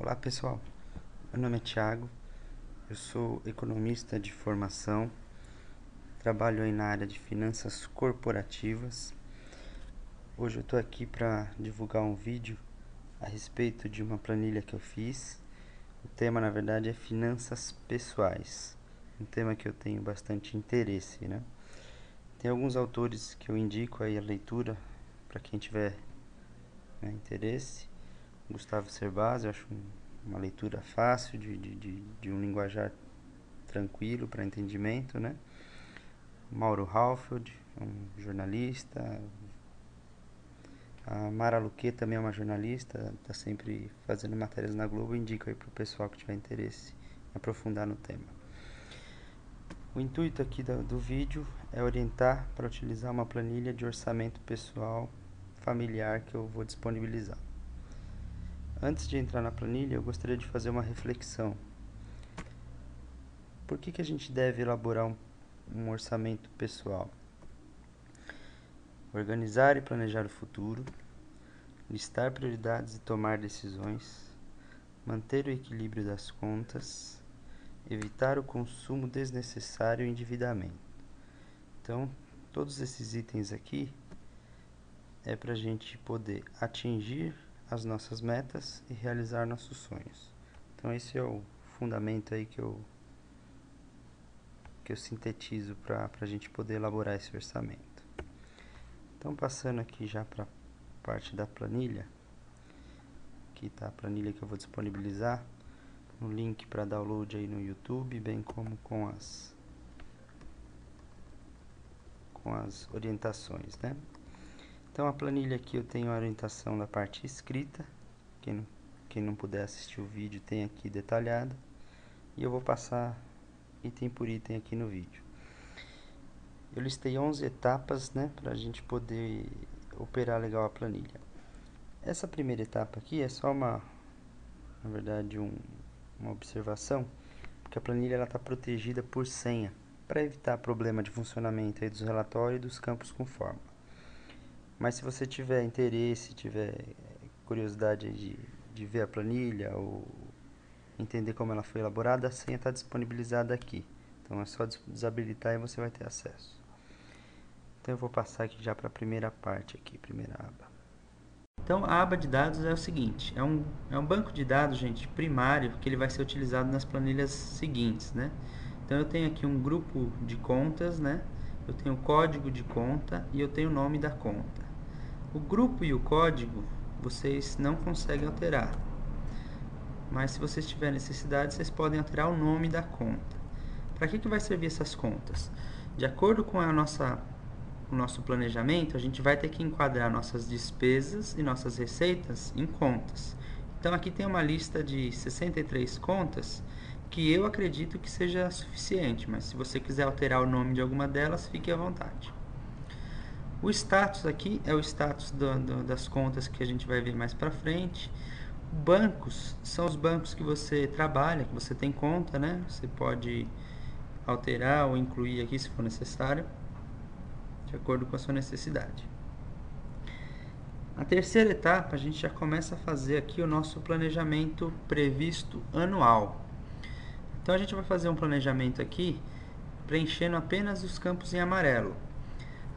Olá pessoal, meu nome é Thiago, eu sou economista de formação, trabalho aí na área de finanças corporativas. Hoje eu estou aqui para divulgar um vídeo a respeito de uma planilha que eu fiz. O tema na verdade é finanças pessoais, um tema que eu tenho bastante interesse, né? Tem alguns autores que eu indico aí a leitura para quem tiver interesse. Gustavo Cerbasi, eu acho uma leitura fácil, de um linguajar tranquilo para entendimento, né? Mauro Halfeld, um jornalista. A Mara Luque também é uma jornalista, está sempre fazendo matérias na Globo. Eu indico aí para o pessoal que tiver interesse em aprofundar no tema. O intuito aqui do vídeo é orientar para utilizar uma planilha de orçamento pessoal familiar que eu vou disponibilizar. Antes de entrar na planilha, eu gostaria de fazer uma reflexão. Por que a gente deve elaborar um orçamento pessoal? Organizar e planejar o futuro, listar prioridades e tomar decisões, manter o equilíbrio das contas, evitar o consumo desnecessário e o endividamento. Então, todos esses itens aqui é para a gente poder atingir as nossas metas e realizar nossos sonhos. Então esse é o fundamento aí que eu sintetizo para a gente poder elaborar esse orçamento. Então passando aqui já para a parte da planilha, aqui está a planilha que eu vou disponibilizar, um link para download aí no YouTube, bem como com as orientações, né? Então a planilha aqui eu tenho a orientação da parte escrita, quem não puder assistir o vídeo tem aqui detalhado, e eu vou passar item por item aqui no vídeo. Eu listei 11 etapas, né, para a gente poder operar legal a planilha. Essa primeira etapa aqui é só na verdade uma observação, porque a planilha está protegida por senha, para evitar problema de funcionamento aí dos relatórios e dos campos com fórmula. Mas se você tiver interesse, tiver curiosidade de ver a planilha ou entender como ela foi elaborada, a senha está disponibilizada aqui. Então é só desabilitar e você vai ter acesso. Então eu vou passar aqui já para a primeira parte aqui, primeira aba. Então a aba de dados é o seguinte, é um banco de dados, gente, primário, que ele vai ser utilizado nas planilhas seguintes, né? Então eu tenho aqui um grupo de contas, né? Eu tenho o código de conta e eu tenho o nome da conta. O grupo e o código vocês não conseguem alterar, mas se vocês tiverem necessidade, vocês podem alterar o nome da conta. Para que vai servir essas contas? De acordo com o nosso planejamento, a gente vai ter que enquadrar nossas despesas e nossas receitas em contas. Então aqui tem uma lista de 63 contas que eu acredito que seja suficiente, mas se você quiser alterar o nome de alguma delas, fique à vontade. O status aqui é o status das contas que a gente vai ver mais para frente. Bancos são os bancos que você trabalha, que você tem conta, né? Você pode alterar ou incluir aqui se for necessário, de acordo com a sua necessidade. A terceira etapa, a gente já começa a fazer aqui o nosso planejamento previsto anual. Então a gente vai fazer um planejamento aqui, preenchendo apenas os campos em amarelo.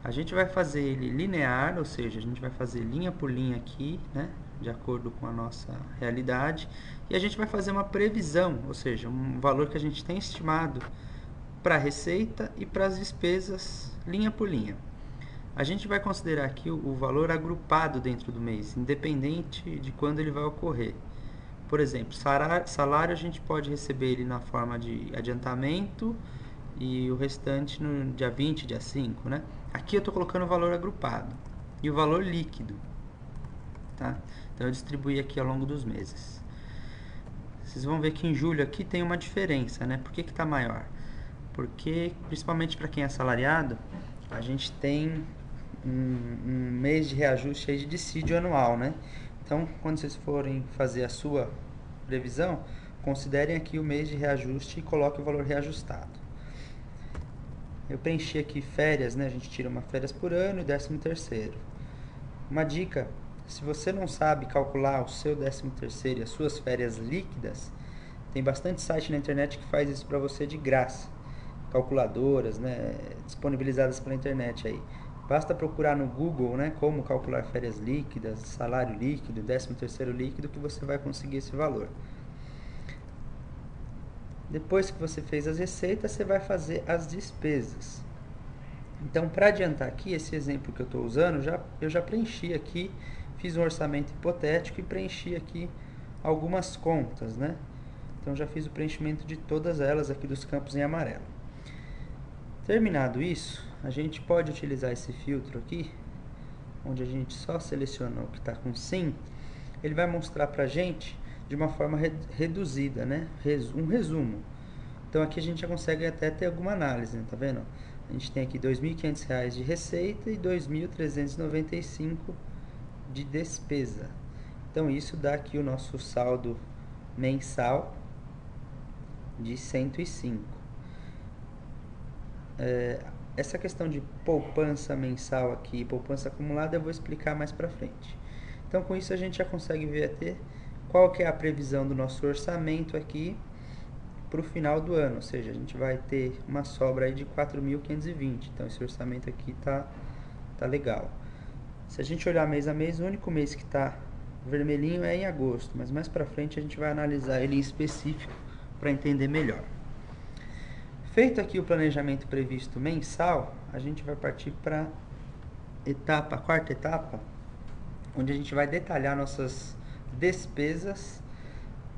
A gente vai fazer ele linear, ou seja, a gente vai fazer linha por linha aqui, né, de acordo com a nossa realidade. E a gente vai fazer uma previsão, ou seja, um valor que a gente tem estimado para a receita e para as despesas, linha por linha. A gente vai considerar aqui o valor agrupado dentro do mês, independente de quando ele vai ocorrer. Por exemplo, salário a gente pode receber ele na forma de adiantamento e o restante no dia 20, dia 5, né? Aqui eu estou colocando o valor agrupado e o valor líquido, tá? Então eu distribuí aqui ao longo dos meses. Vocês vão ver que em julho aqui tem uma diferença, né? Por que está maior? Porque, principalmente para quem é assalariado, a gente tem um mês de reajuste aí de dissídio anual, né? Então, quando vocês forem fazer a sua previsão, considerem aqui o mês de reajuste e coloquem o valor reajustado. Eu preenchi aqui férias, né? A gente tira uma férias por ano e 13º. Uma dica, se você não sabe calcular o seu 13º e as suas férias líquidas, tem bastante site na internet que faz isso para você de graça. Calculadoras, né, disponibilizadas pela internet aí. Basta procurar no Google, né, como calcular férias líquidas, salário líquido, 13º líquido, que você vai conseguir esse valor. Depois que você fez as receitas, você vai fazer as despesas. Então, para adiantar aqui, esse exemplo que eu estou usando, eu já preenchi aqui, fiz um orçamento hipotético e preenchi aqui algumas contas, né? Então, já fiz o preenchimento de todas elas aqui dos campos em amarelo. Terminado isso, a gente pode utilizar esse filtro aqui, onde a gente só selecionou o que está com sim. Ele vai mostrar para a gente de uma forma reduzida, né? Um resumo. Então, aqui a gente já consegue até ter alguma análise, né? Tá vendo? A gente tem aqui R$ 2.500 de receita e R$ 2.395 de despesa. Então, isso dá aqui o nosso saldo mensal de 105. Essa questão de poupança mensal aqui, poupança acumulada, eu vou explicar mais pra frente. Então, com isso, a gente já consegue ver até qual que é a previsão do nosso orçamento aqui para o final do ano, ou seja, a gente vai ter uma sobra aí de 4.520. Então esse orçamento aqui tá legal. Se a gente olhar mês a mês, o único mês que tá vermelhinho é em agosto, mas mais para frente a gente vai analisar ele em específico para entender melhor. Feito aqui o planejamento previsto mensal, a gente vai partir para a quarta etapa, onde a gente vai detalhar nossas despesas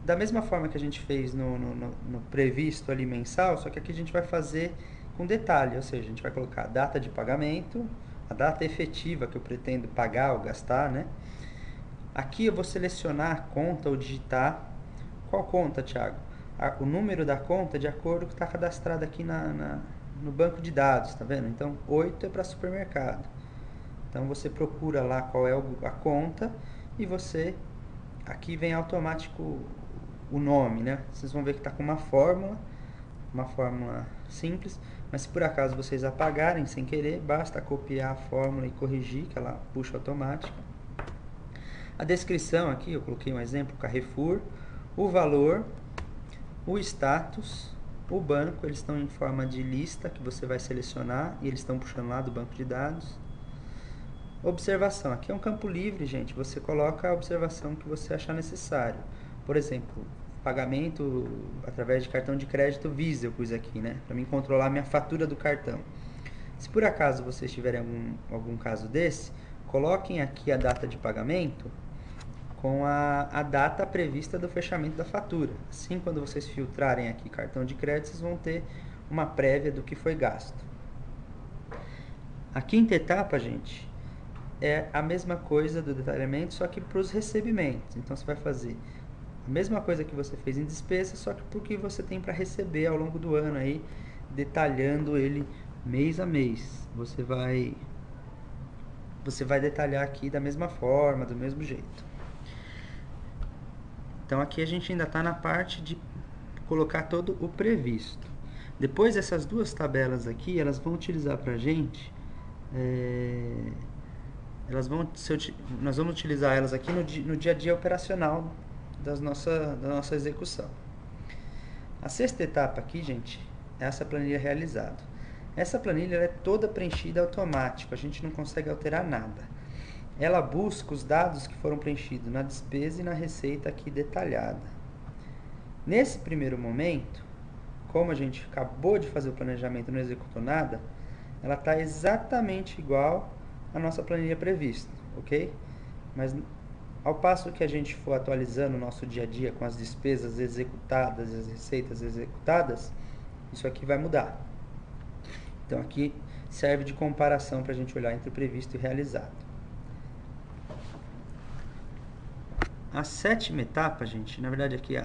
da mesma forma que a gente fez no previsto ali mensal, só que aqui a gente vai fazer com detalhe, ou seja, a gente vai colocar a data de pagamento, a data efetiva que eu pretendo pagar ou gastar, né? Aqui eu vou selecionar a conta ou digitar. Qual conta, Thiago? O número da conta de acordo com o que está cadastrado aqui no banco de dados, tá vendo? Então, 8 é para supermercado. Então, você procura lá qual é a conta e você... Aqui vem automático o nome, né? Vocês vão ver que está com uma fórmula simples, mas se por acaso vocês apagarem sem querer, basta copiar a fórmula e corrigir, que ela puxa automática. A descrição aqui, eu coloquei um exemplo, Carrefour, o valor, o status, o banco, eles estão em forma de lista que você vai selecionar e eles estão puxando lá do banco de dados. Observação, aqui é um campo livre, gente, você coloca a observação que você achar necessário. Por exemplo, pagamento através de cartão de crédito Visa, eu pus aqui, né, para mim controlar minha fatura do cartão. Se por acaso vocês tiverem algum caso desse, coloquem aqui a data de pagamento com a data prevista do fechamento da fatura. Assim, quando vocês filtrarem aqui cartão de crédito, vocês vão ter uma prévia do que foi gasto. A quinta etapa, gente, é a mesma coisa do detalhamento, só que para os recebimentos. Então, você vai fazer a mesma coisa que você fez em despesa, só que porque você tem para receber ao longo do ano aí, detalhando ele mês a mês. Você vai detalhar aqui da mesma forma, do mesmo jeito. Então, aqui a gente ainda está na parte de colocar todo o previsto. Depois, essas duas tabelas aqui, elas vão utilizar para a gente... nós vamos utilizar elas aqui no dia a dia operacional da nossa execução. A sexta etapa aqui, gente, é essa planilha realizada. Essa planilha é toda preenchida automático, a gente não consegue alterar nada. Ela busca os dados que foram preenchidos na despesa e na receita aqui detalhada. Nesse primeiro momento, como a gente acabou de fazer o planejamento e não executou nada, ela está exatamente igual à nossa planilha prevista, ok? Mas ao passo que a gente for atualizando o nosso dia a dia com as despesas executadas e as receitas executadas, isso aqui vai mudar. Então aqui serve de comparação para a gente olhar entre o previsto e o realizado. A sétima etapa, gente, na verdade aqui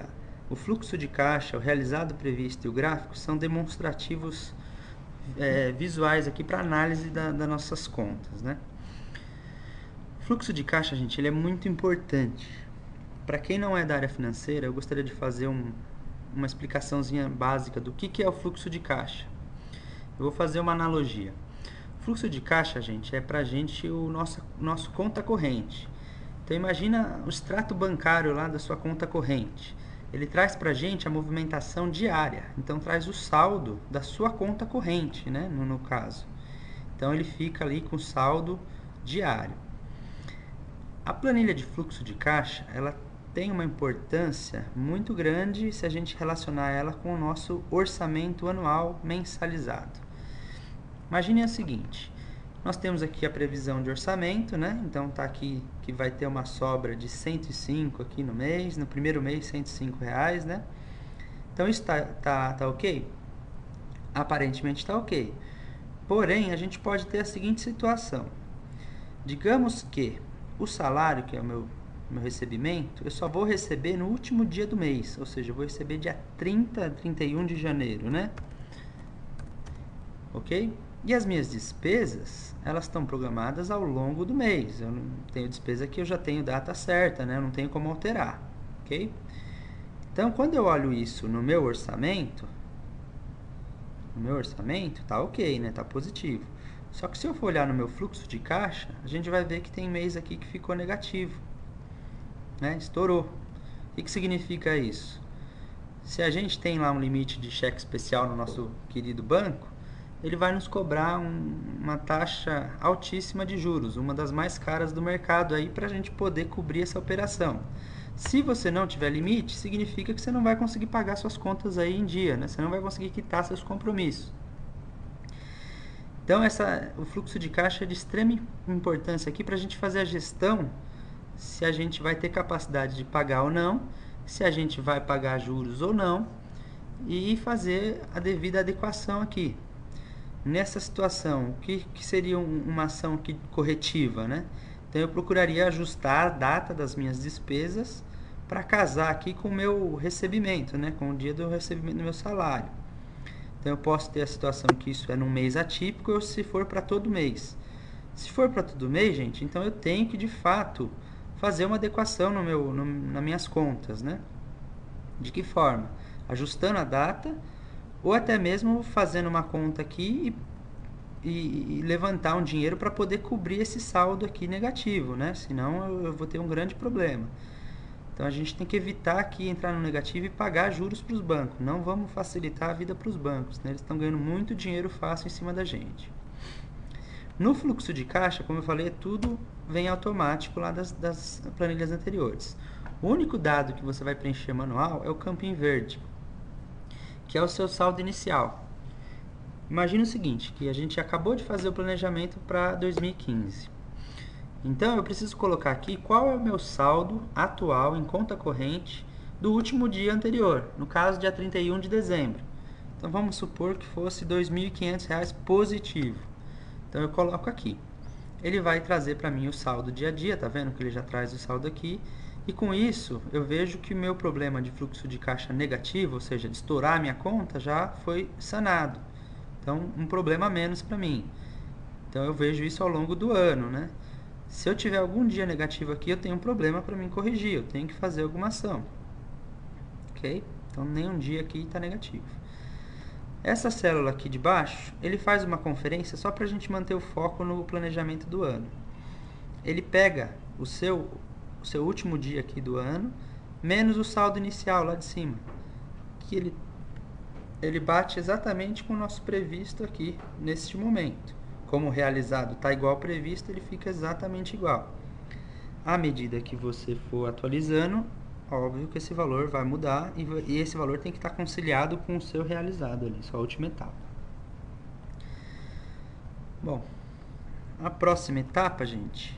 o fluxo de caixa, o realizado, previsto e o gráfico são demonstrativos visuais aqui para análise das nossas contas, né? O fluxo de caixa, gente, ele é muito importante. Para quem não é da área financeira, eu gostaria de fazer uma explicaçãozinha básica do que é o fluxo de caixa. Eu vou fazer uma analogia. O fluxo de caixa, gente, é para a gente o nosso conta corrente. Então imagina o extrato bancário lá da sua conta corrente. Ele traz para a gente a movimentação diária, então traz o saldo da sua conta corrente, né, no caso. Então ele fica ali com o saldo diário. A planilha de fluxo de caixa, ela tem uma importância muito grande se a gente relacionar ela com o nosso orçamento anual mensalizado. Imagine o seguinte, nós temos aqui a previsão de orçamento, né? Então tá aqui que vai ter uma sobra de 105 aqui no mês, no primeiro mês R$105, né? Então isso tá ok? Aparentemente está ok. Porém, a gente pode ter a seguinte situação. Digamos que o salário, que é o meu recebimento, eu só vou receber no último dia do mês, ou seja, eu vou receber dia 30, 31 de janeiro, né? Ok? E as minhas despesas, elas estão programadas ao longo do mês. Eu não tenho despesa que eu já tenho data certa, né? Eu não tenho como alterar, ok? Então, quando eu olho isso no meu orçamento, tá ok, né? Tá positivo. Só que se eu for olhar no meu fluxo de caixa, a gente vai ver que tem mês aqui que ficou negativo, né? Estourou. O que significa isso? Se a gente tem lá um limite de cheque especial no nosso querido banco, ele vai nos cobrar uma taxa altíssima de juros, uma das mais caras do mercado aí para a gente poder cobrir essa operação. Se você não tiver limite, significa que você não vai conseguir pagar suas contas aí em dia, né? Você não vai conseguir quitar seus compromissos. Então o fluxo de caixa é de extrema importância aqui para a gente fazer a gestão, se a gente vai ter capacidade de pagar ou não, se a gente vai pagar juros ou não, e fazer a devida adequação aqui. Nessa situação, o que seria uma ação aqui corretiva, né? Então eu procuraria ajustar a data das minhas despesas para casar aqui com o meu recebimento, né? Com o dia do recebimento do meu salário. Então eu posso ter a situação que isso é num mês atípico ou se for para todo mês. Se for para todo mês, gente, então eu tenho que de fato fazer uma adequação nas minhas contas, né? De que forma? Ajustando a data ou até mesmo fazendo uma conta aqui e levantar um dinheiro para poder cobrir esse saldo aqui negativo, né? Senão eu vou ter um grande problema. Então a gente tem que evitar aqui entrar no negativo e pagar juros para os bancos. Não vamos facilitar a vida para os bancos, né? Eles estão ganhando muito dinheiro fácil em cima da gente. No fluxo de caixa, como eu falei, tudo vem automático lá das planilhas anteriores. O único dado que você vai preencher manual é o campinho verde, que é o seu saldo inicial. Imagina o seguinte, que a gente acabou de fazer o planejamento para 2015. Então, eu preciso colocar aqui qual é o meu saldo atual em conta corrente do último dia anterior, no caso, dia 31 de dezembro. Então, vamos supor que fosse R$ 2.500 positivo. Então, eu coloco aqui. Ele vai trazer para mim o saldo dia a dia, tá vendo que ele já traz o saldo aqui. E com isso, eu vejo que o meu problema de fluxo de caixa negativo, ou seja, de estourar a minha conta, já foi sanado. Então, um problema a menos para mim. Então, eu vejo isso ao longo do ano, né? Se eu tiver algum dia negativo aqui, eu tenho um problema para mim corrigir. Eu tenho que fazer alguma ação. Ok? Então, nenhum dia aqui está negativo. Essa célula aqui de baixo, ele faz uma conferência só para a gente manter o foco no planejamento do ano. Ele pega o seu último dia aqui do ano, menos o saldo inicial lá de cima. Que ele bate exatamente com o nosso previsto aqui, neste momento. Como o realizado está igual ao previsto, ele fica exatamente igual. À medida que você for atualizando, óbvio que esse valor vai mudar e esse valor tem que estar conciliado com o seu realizado ali, sua última etapa. Bom, a próxima etapa, gente,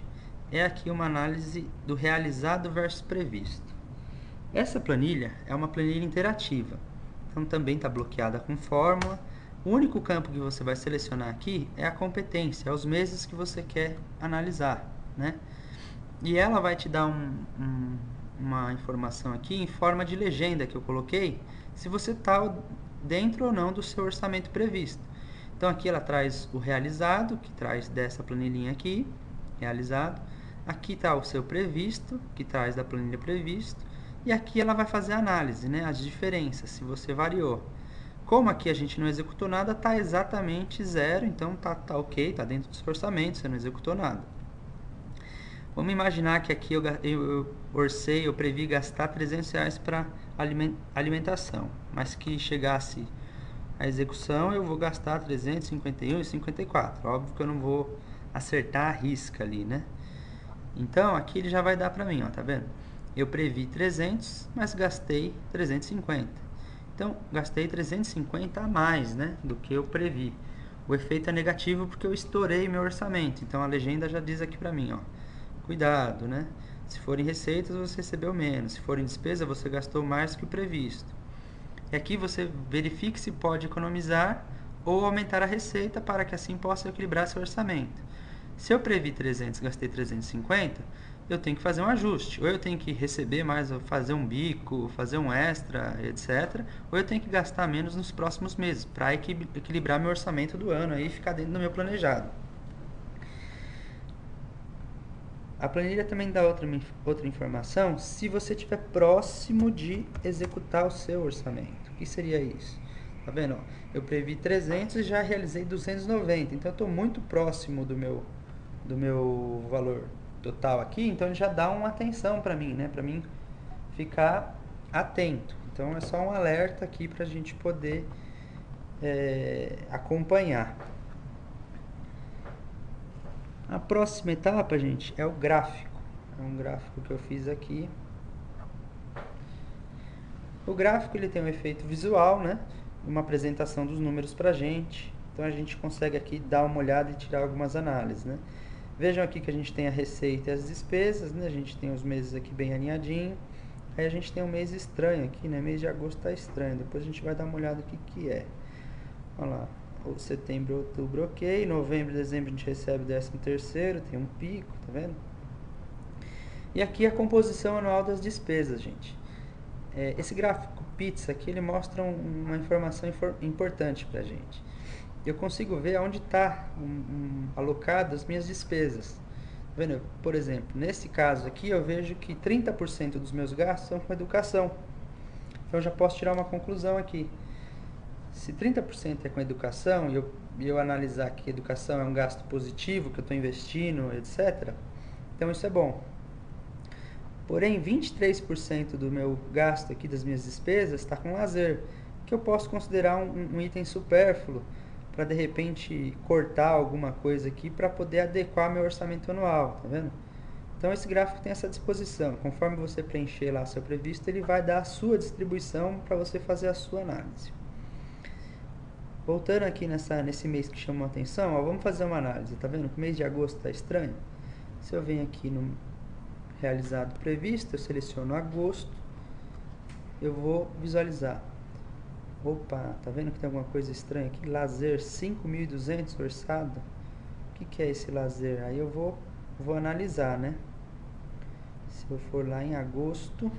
é aqui uma análise do realizado versus previsto. Essa planilha é uma planilha interativa, então também está bloqueada com fórmula. O único campo que você vai selecionar aqui é a competência, é os meses que você quer analisar, né? E ela vai te dar uma informação aqui em forma de legenda que eu coloquei, se você está dentro ou não do seu orçamento previsto. Então aqui ela traz o realizado, que traz dessa planilhinha aqui, realizado. Aqui está o seu previsto, que traz da planilha previsto. E aqui ela vai fazer a análise, né? As diferenças, se você variou. Como aqui a gente não executou nada, está exatamente zero, então tá ok, está dentro do seu orçamento, você não executou nada. Vamos imaginar que aqui eu previ gastar R$300 para alimentação, mas que chegasse a execução eu vou gastar 351,54. Óbvio que eu não vou acertar a risca ali, né? Então aqui ele já vai dar para mim, ó, tá vendo? Eu previ 300, mas gastei 350. Então gastei 350 a mais, né, do que eu previ. O efeito é negativo porque eu estourei meu orçamento. Então a legenda já diz aqui para mim, ó, cuidado, né? Se forem receitas, você recebeu menos. Se forem despesa, você gastou mais que o previsto. E aqui você verifique se pode economizar ou aumentar a receita para que assim possa equilibrar seu orçamento. Se eu previ 300 e gastei 350, eu tenho que fazer um ajuste. Ou eu tenho que receber mais, fazer um bico, fazer um extra, etc. Ou eu tenho que gastar menos nos próximos meses para equilibrar meu orçamento do ano e ficar dentro do meu planejado. A planilha também dá outra informação se você estiver próximo de executar o seu orçamento. O que seria isso? Tá vendo? Ó, eu previ 300 e já realizei 290. Então eu estou muito próximo do meu valor total aqui. Então ele já dá uma atenção para mim, né? Para mim ficar atento. Então é só um alerta aqui para a gente poder acompanhar. A próxima etapa, gente, é o gráfico. É um gráfico que eu fiz aqui. O gráfico ele tem um efeito visual, né? Uma apresentação dos números pra gente. Então a gente consegue aqui dar uma olhada e tirar algumas análises, né? Vejam aqui que a gente tem a receita e as despesas, né? A gente tem os meses aqui bem alinhadinho. Aí a gente tem um mês estranho aqui, né? Mês de agosto tá estranho. Depois a gente vai dar uma olhada no que é. Olha lá. Setembro, outubro, ok. Novembro, dezembro a gente recebe 13º, tem um pico, tá vendo? E aqui a composição anual das despesas, gente. Esse gráfico pizza aqui, ele mostra uma informação importante pra gente. Eu consigo ver onde está alocado as minhas despesas. Tá vendo? Por exemplo, nesse caso aqui eu vejo que 30% dos meus gastos são com educação. Então eu já posso tirar uma conclusão aqui. Se 30% é com educação e eu analisar que educação é um gasto positivo, que eu estou investindo, etc., então isso é bom. Porém, 23% do meu gasto aqui, das minhas despesas, está com lazer, que eu posso considerar um item supérfluo para, de repente, cortar alguma coisa aqui para poder adequar meu orçamento anual, tá vendo? Então esse gráfico tem essa disposição. Conforme você preencher lá seu previsto, ele vai dar a sua distribuição para você fazer a sua análise. Voltando aqui nesse mês que chamou a atenção, ó, vamos fazer uma análise. Tá vendo que o mês de agosto está estranho? Se eu venho aqui no realizado previsto, eu seleciono agosto, eu vou visualizar. Opa, tá vendo que tem alguma coisa estranha aqui? Lazer 5.200 orçado. O que é esse lazer? Aí eu vou analisar, né? Se eu for lá em agosto,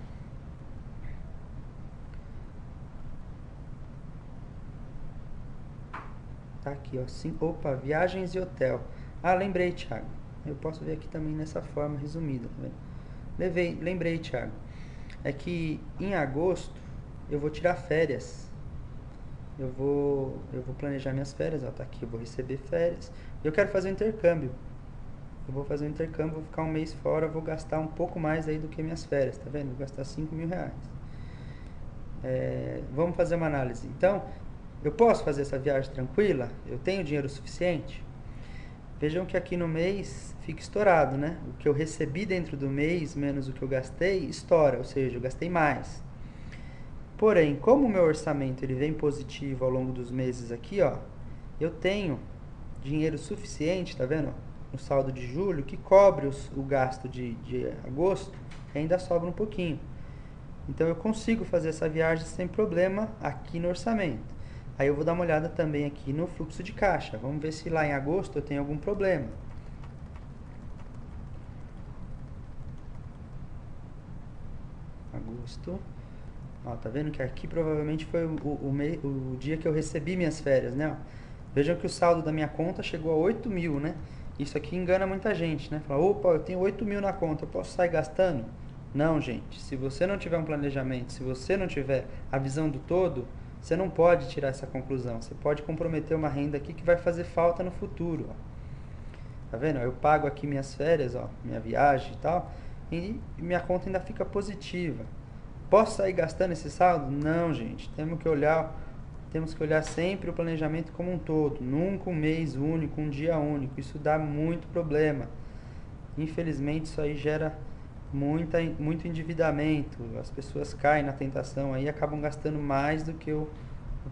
tá aqui, ó. Opa, viagens e hotel. Ah, lembrei, Thiago. Eu posso ver aqui também nessa forma resumida, tá vendo? Lembrei, Thiago. É que em agosto eu vou tirar férias. Eu vou planejar minhas férias, ó, tá aqui, eu vou receber férias. Eu quero fazer um intercâmbio. Eu vou fazer um intercâmbio, vou ficar um mês fora, vou gastar um pouco mais aí do que minhas férias, tá vendo? Vou gastar R$5.000. Vamos fazer uma análise. Então, eu posso fazer essa viagem tranquila? Eu tenho dinheiro suficiente? Vejam que aqui no mês fica estourado, né? O que eu recebi dentro do mês, menos o que eu gastei, estoura. Ou seja, eu gastei mais. Porém, como o meu orçamento ele vem positivo ao longo dos meses aqui, ó, eu tenho dinheiro suficiente, tá vendo? No saldo de julho, que cobre o gasto de agosto, e ainda sobra um pouquinho. Então eu consigo fazer essa viagem sem problema aqui no orçamento. Aí eu vou dar uma olhada também aqui no fluxo de caixa. Vamos ver se lá em agosto eu tenho algum problema. Agosto. Ó, tá vendo que aqui provavelmente foi o dia que eu recebi minhas férias, né? Ó, vejam que o saldo da minha conta chegou a 8.000, né? Isso aqui engana muita gente, né? Fala, opa, eu tenho 8.000 na conta, eu posso sair gastando? Não, gente. Se você não tiver um planejamento, se você não tiver a visão do todo, você não pode tirar essa conclusão. Você pode comprometer uma renda aqui que vai fazer falta no futuro. Ó. Tá vendo? Eu pago aqui minhas férias, ó, minha viagem e tal, e minha conta ainda fica positiva. Posso sair gastando esse saldo? Não, gente. Temos que olhar sempre o planejamento como um todo. Nunca um mês único, um dia único. Isso dá muito problema. Infelizmente, isso aí gera muito endividamento. As pessoas caem na tentação aí e acabam gastando mais do que o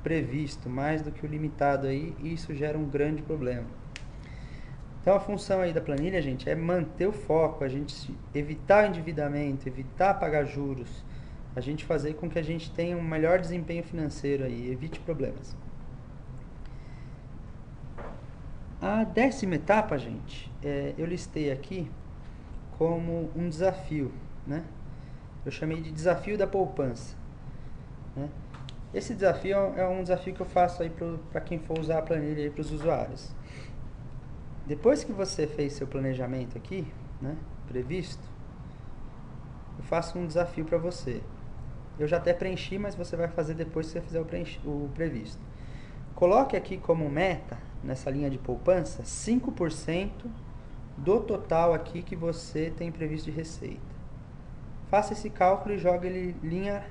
previsto, mais do que o limitado aí, e isso gera um grande problema. Então a função aí da planilha, gente, é manter o foco, a gente evitar o endividamento, evitar pagar juros, a gente fazer com que a gente tenha um melhor desempenho financeiro aí, evite problemas. A 10ª etapa, gente, eu listei aqui como um desafio, né? Eu chamei de desafio da poupança, né? Esse desafio é um desafio que eu faço aí para quem for usar a planilha aí para os usuários. Depois que você fez seu planejamento aqui, né, previsto, eu faço um desafio para você. Eu já até preenchi, mas você vai fazer depois que você fizer o previsto. Coloque aqui como meta, nessa linha de poupança, 5% do total aqui que você tem previsto de receita. Faça esse cálculo e jogue ele linha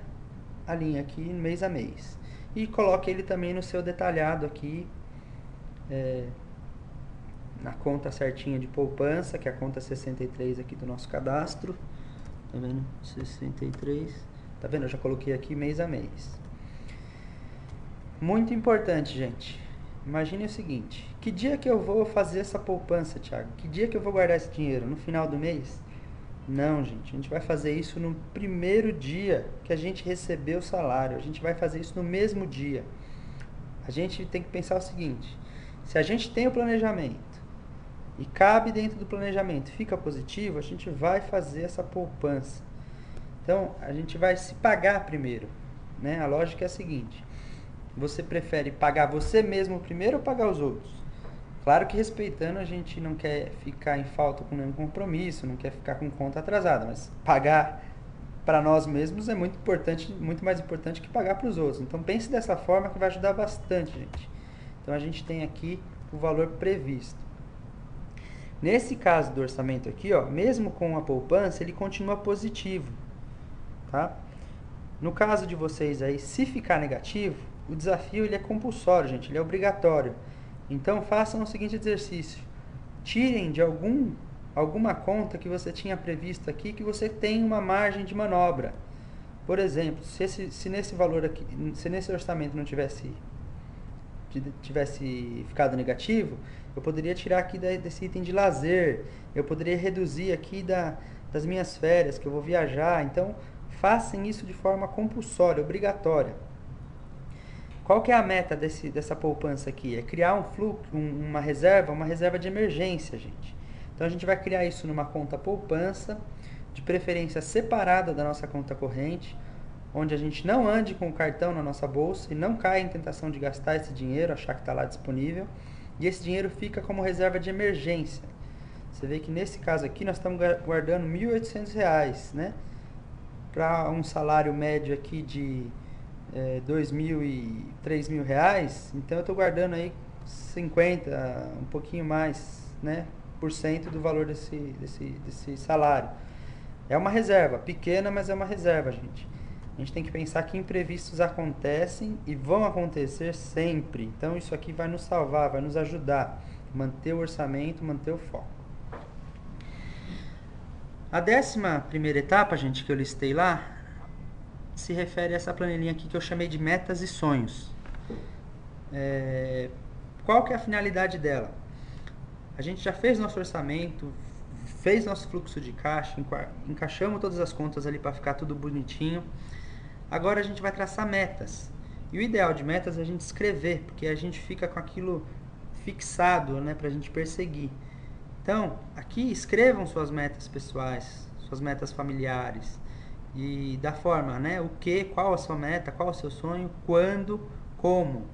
a linha aqui, mês a mês. E coloque ele também no seu detalhado aqui, na conta certinha de poupança, que é a conta 63 aqui do nosso cadastro. Tá vendo? 63. Tá vendo? Eu já coloquei aqui mês a mês. Muito importante, gente. Imagine o seguinte: que dia que eu vou fazer essa poupança, Thiago? Que dia que eu vou guardar esse dinheiro? No final do mês? Não, gente. A gente vai fazer isso no primeiro dia que a gente receber o salário. A gente vai fazer isso no mesmo dia. A gente tem que pensar o seguinte: se a gente tem o planejamento e cabe dentro do planejamento, fica positivo, a gente vai fazer essa poupança. Então, a gente vai se pagar primeiro, né? A lógica é a seguinte: você prefere pagar você mesmo primeiro ou pagar os outros? Claro que respeitando, a gente não quer ficar em falta com nenhum compromisso, não quer ficar com conta atrasada, mas pagar para nós mesmos é muito importante, muito mais importante que pagar para os outros. Então pense dessa forma que vai ajudar bastante, gente. Então a gente tem aqui o valor previsto. Nesse caso do orçamento aqui, ó, mesmo com a poupança, ele continua positivo, tá? No caso de vocês aí, se ficar negativo, o desafio ele é compulsório, gente, ele é obrigatório. Então façam o seguinte exercício: tirem de alguma conta que você tinha previsto aqui que você tem uma margem de manobra. Por exemplo, se nesse valor aqui, se nesse orçamento não tivesse ficado negativo, eu poderia tirar aqui desse item de lazer, eu poderia reduzir aqui das minhas férias, que eu vou viajar. Então façam isso de forma compulsória, obrigatória. Qual que é a meta dessa poupança aqui? É criar um fluxo, uma reserva de emergência, gente. Então a gente vai criar isso numa conta poupança, de preferência separada da nossa conta corrente, onde a gente não ande com o cartão na nossa bolsa e não caia em tentação de gastar esse dinheiro, achar que está lá disponível. E esse dinheiro fica como reserva de emergência. Você vê que nesse caso aqui nós estamos guardando R$ 1.800, né? Para um salário médio aqui de R$2.000 e R$3.000, então eu estou guardando aí 50, um pouquinho mais, né, por cento do valor desse salário. É uma reserva, pequena, mas é uma reserva, gente. A gente tem que pensar que imprevistos acontecem e vão acontecer sempre. Então isso aqui vai nos salvar, vai nos ajudar. Manter o orçamento, manter o foco. A 11ª etapa, gente, que eu listei lá, se refere a essa planilhinha aqui que eu chamei de metas e sonhos. Qual que é a finalidade dela? A gente já fez nosso orçamento, fez nosso fluxo de caixa, encaixamos todas as contas ali para ficar tudo bonitinho. Agora a gente vai traçar metas. E o ideal de metas é a gente escrever, porque a gente fica com aquilo fixado, né, para a gente perseguir. Então, aqui escrevam suas metas pessoais, suas metas familiares. E da forma, né? O que, qual a sua meta, qual o seu sonho, quando, como.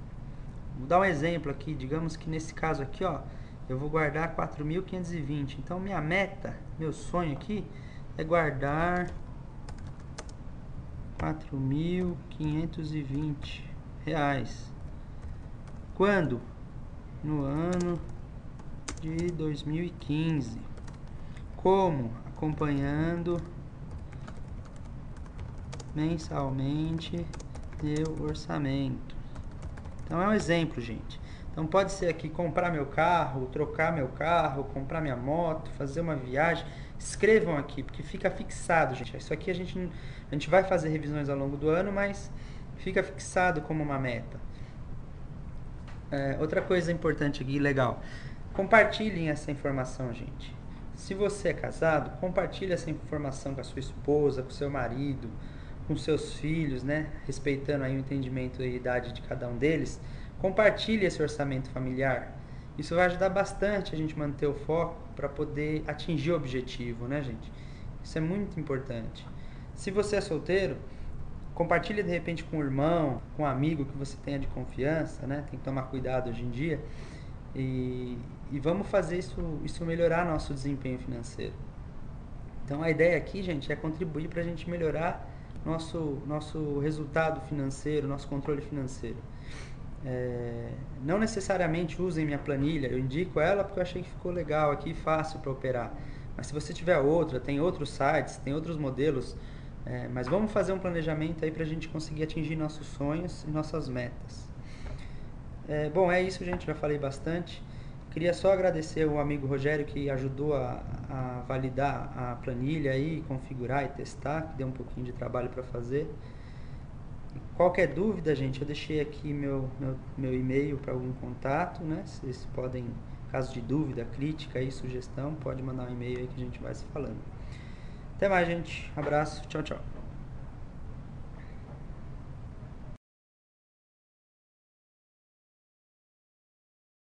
Vou dar um exemplo aqui, digamos que nesse caso aqui, ó, eu vou guardar 4.520. Então minha meta, meu sonho aqui é guardar R$4.520. Quando? No ano de 2015. Como? Acompanhando mensalmente meu orçamento. Então é um exemplo, gente. Então pode ser aqui comprar meu carro, trocar meu carro, comprar minha moto, fazer uma viagem. Escrevam aqui, porque fica fixado, gente. Isso aqui a gente vai fazer revisões ao longo do ano, mas fica fixado como uma meta. Outra coisa importante aqui, legal. Compartilhem essa informação, gente. Se você é casado, compartilhe essa informação com a sua esposa, com o seu marido, com seus filhos, né? Respeitando aí o entendimento e a idade de cada um deles. Compartilhe esse orçamento familiar. Isso vai ajudar bastante a gente manter o foco para poder atingir o objetivo, né, gente? Isso é muito importante. Se você é solteiro, compartilhe de repente com um irmão, com um amigo que você tenha de confiança, né? Tem que tomar cuidado hoje em dia. E vamos fazer isso melhorar nosso desempenho financeiro. Então a ideia aqui, gente, é contribuir para a gente melhorar nosso resultado financeiro, nosso controle financeiro. Não necessariamente usem minha planilha, eu indico ela porque eu achei que ficou legal aqui, fácil para operar. Mas se você tiver outra, tem outros sites, tem outros modelos, mas vamos fazer um planejamento aí para a gente conseguir atingir nossos sonhos e nossas metas. Bom, é isso, gente, já falei bastante. Queria só agradecer o amigo Rogério que ajudou a validar a planilha aí, configurar e testar, que deu um pouquinho de trabalho para fazer. Qualquer dúvida, gente, eu deixei aqui meu e-mail para algum contato, né? Vocês podem, caso de dúvida, crítica e sugestão, pode mandar um e-mail aí que a gente vai se falando. Até mais, gente. Abraço. Tchau, tchau.